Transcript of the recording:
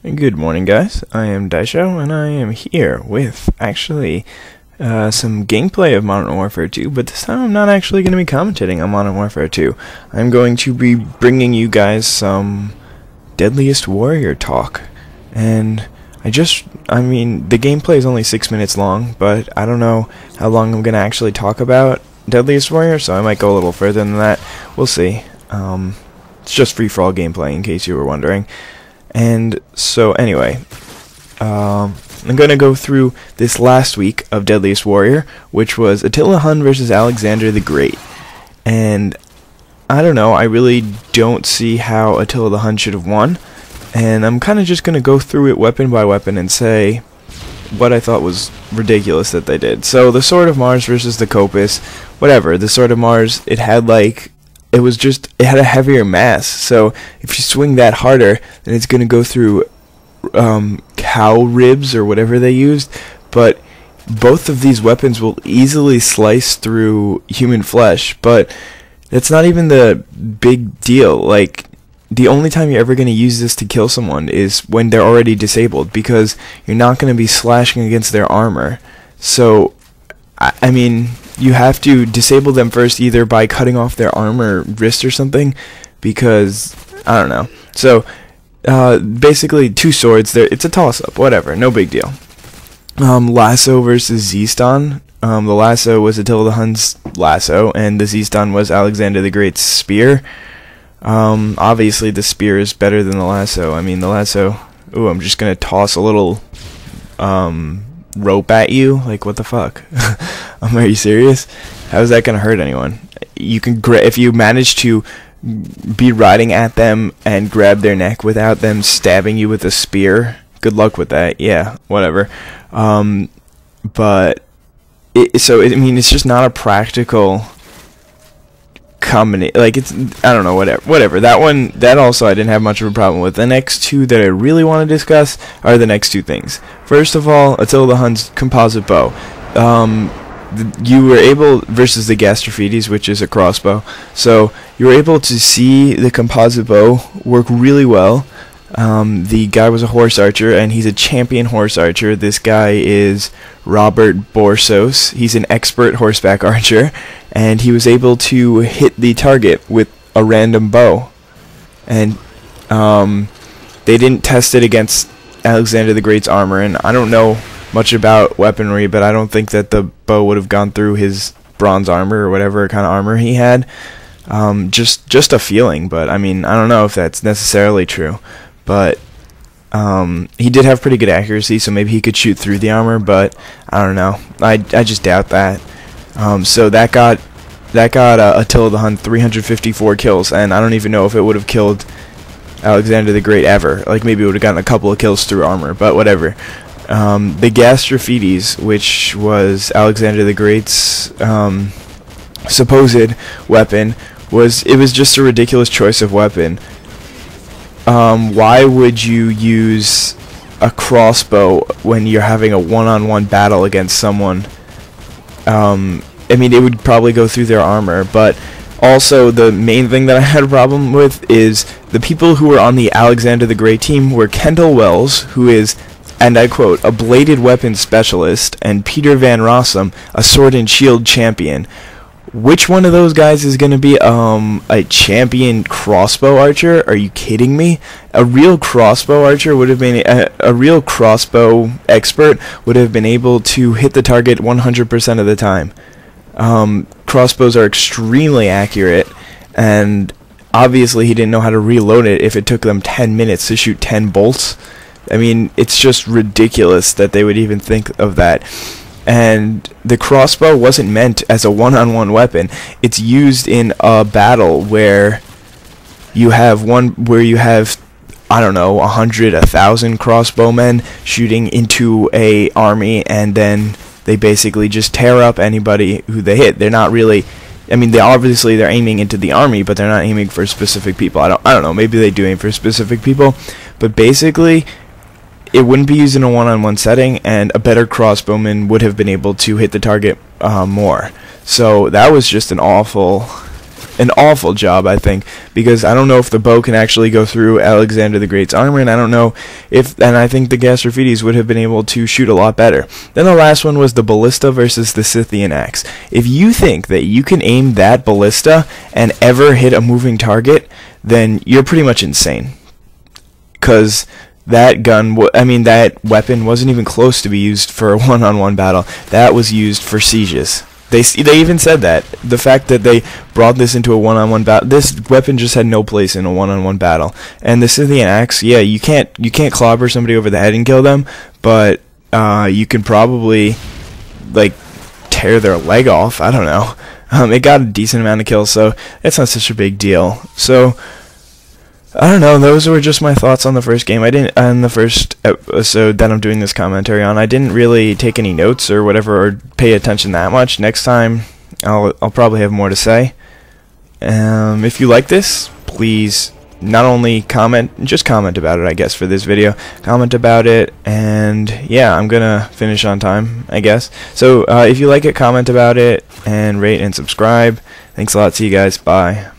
Good morning, guys. I am Daisho, and I am here with, actually, some gameplay of Modern Warfare 2, but this time I'm not actually going to be commentating on Modern Warfare 2. I'm going to be bringing you guys some Deadliest Warrior talk, and the gameplay is only 6 minutes long, but I don't know how long I'm going to actually talk about Deadliest Warrior, so I might go a little further than that. We'll see. It's just free-for-all gameplay, in case you were wondering. And so anyway, I'm going to go through this last week of Deadliest Warrior, which was Attila the Hun versus Alexander the Great. And I don't know, I really don't see how Attila the Hun should have won. And I'm kind of just going to go through it weapon by weapon and say what I thought was ridiculous that they did. So the Sword of Mars versus the Copus, whatever. The Sword of Mars, it had a heavier mass, so if you swing that harder, then it's going to go through cow ribs or whatever they used, but both of these weapons will easily slice through human flesh, but that's not even the big deal. Like, the only time you're ever going to use this to kill someone is when they're already disabled, because you're not going to be slashing against their armor. So, I mean, you have to disable them first, either by cutting off their arm or wrist or something, because, I don't know. So, basically, two swords, it's a toss-up, whatever, no big deal. Lasso versus Z-Stan. The lasso was Attila the Hun's lasso, and the Z-Stan was Alexander the Great's spear. Obviously, the spear is better than the lasso. I mean, the lasso... Ooh, I'm just gonna toss a little, rope at you? Like, what the fuck? Are you serious? How is that gonna hurt anyone? You can if you manage to be riding at them and grab their neck without them stabbing you with a spear, good luck with that. Yeah, whatever. But it's just not a practical combination. Like, I don't know, whatever. That also I didn't have much of a problem with. The next two that I really want to discuss are the next two things. First of all, Attila the Hun's composite bow. You were able, versus the Gastrophetes, which is a crossbow, so you were able to see the composite bow work really well. The guy was a horse archer, and he's a champion horse archer. This guy is Robert Borsos. He's an expert horseback archer, and he was able to hit the target with a random bow. And they didn't test it against Alexander the Great's armor, and I don't know much about weaponry, but I don't think that the bow would have gone through his bronze armor or whatever kind of armor he had. Just a feeling, but I mean, I don't know if that's necessarily true. But he did have pretty good accuracy, so maybe he could shoot through the armor, but I don't know. I just doubt that. So that got Attila the Hun 354 kills, and I don't even know if it would have killed Alexander the Great ever. Like, maybe it would have gotten a couple of kills through armor, but whatever. The Gastrophetes, which was Alexander the Great's supposed weapon, was just a ridiculous choice of weapon. Why would you use a crossbow when you're having a one-on-one battle against someone? I mean, it would probably go through their armor, but also the main thing that I had a problem with is the people who were on the Alexander the Great team were Kendall Wells, who is, and I quote, a bladed weapons specialist, and Peter Van Rossum, a sword and shield champion. Which one of those guys is going to be a champion crossbow archer? Are you kidding me? A real crossbow archer would have been a real crossbow expert would have been able to hit the target 100% of the time. Crossbows are extremely accurate, and obviously he didn't know how to reload it if it took them 10 minutes to shoot 10 bolts. I mean, it's just ridiculous that they would even think of that. And the crossbow wasn't meant as a one-on-one weapon. It's used in a battle where you have I don't know, 100, 1,000 crossbowmen shooting into a army, and then they basically just tear up anybody who they hit. They're not really, I mean, they're aiming into the army, but they're not aiming for specific people. I don't know, maybe they do aim for specific people, but basically it wouldn't be used in a one-on-one setting, and a better crossbowman would have been able to hit the target more. So that was just an awful an awful job, I think, because I don't know if the bow can actually go through Alexander the Great's armor, and I don't know if, and I think the gas Raphides would have been able to shoot a lot better. Then the last one was the ballista versus the Scythian axe. If you think that you can aim that ballista and ever hit a moving target, then you're pretty much insane, because that gun, that weapon wasn't even close to be used for a one-on-one battle. That was used for sieges. They even said that. The fact that they brought this into a one-on-one battle, this weapon just had no place in a one-on-one battle. And the Scythian axe, yeah, you can't clobber somebody over the head and kill them, but you can probably like tear their leg off. I don't know. It got a decent amount of kills, so it's not such a big deal. So I don't know, those were just my thoughts on the first game. On the first episode that I'm doing this commentary on, I didn't really take any notes or whatever, or pay attention that much. Next time, I'll probably have more to say. If you like this, please not only just comment about it, I guess, for this video. Comment about it, and yeah, I'm gonna finish on time, I guess. So, if you like it, comment about it, and rate and subscribe. Thanks a lot, see you guys, bye.